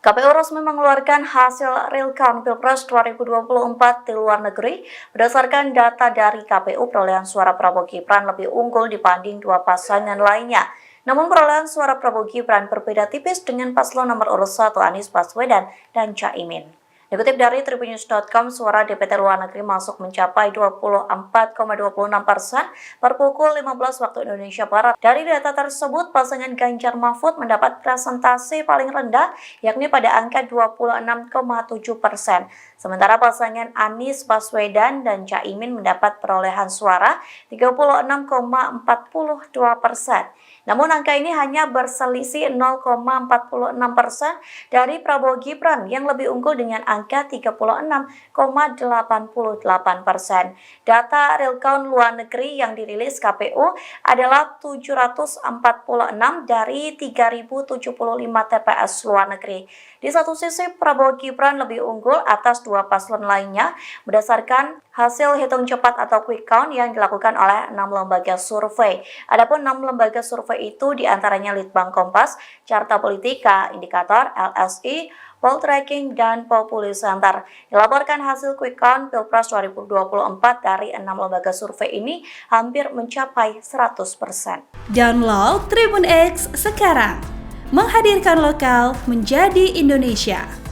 KPU resmi mengeluarkan hasil real count Pilpres 2024 di luar negeri. Berdasarkan data dari KPU, perolehan suara Prabowo Gibran lebih unggul dibanding dua pasangan lainnya. Namun perolehan suara Prabowo Gibran berbeda tipis dengan paslon nomor urut 1 Anies Baswedan dan Caimin. Dikutip dari tribunnews.com, suara DPT luar negeri masuk mencapai 24,26% per pukul 15 waktu Indonesia Barat. Dari data tersebut, pasangan Ganjar Mahfud mendapat presentasi paling rendah, yakni pada angka 26,7%. Sementara pasangan Anies Baswedan dan Caimin mendapat perolehan suara 36,42%. Namun angka ini hanya berselisih 0,46% dari Prabowo Gibran yang lebih unggul dengan angka 36,88%. Data real count luar negeri yang dirilis KPU adalah 746 dari 3.075 TPS luar negeri. Di satu sisi, Prabowo Gibran lebih unggul atas dua paslon lainnya berdasarkan hasil hitung cepat atau quick count yang dilakukan oleh 6 lembaga survei. Adapun 6 lembaga survei itu diantaranya Litbang Kompas, Carta Politika, Indikator, LSI, Poltreking, dan Populi Center. Dilaporkan hasil quick count Pilpres 2024 dari 6 lembaga survei ini hampir mencapai 100%. Download Tribun X sekarang, menghadirkan lokal menjadi Indonesia.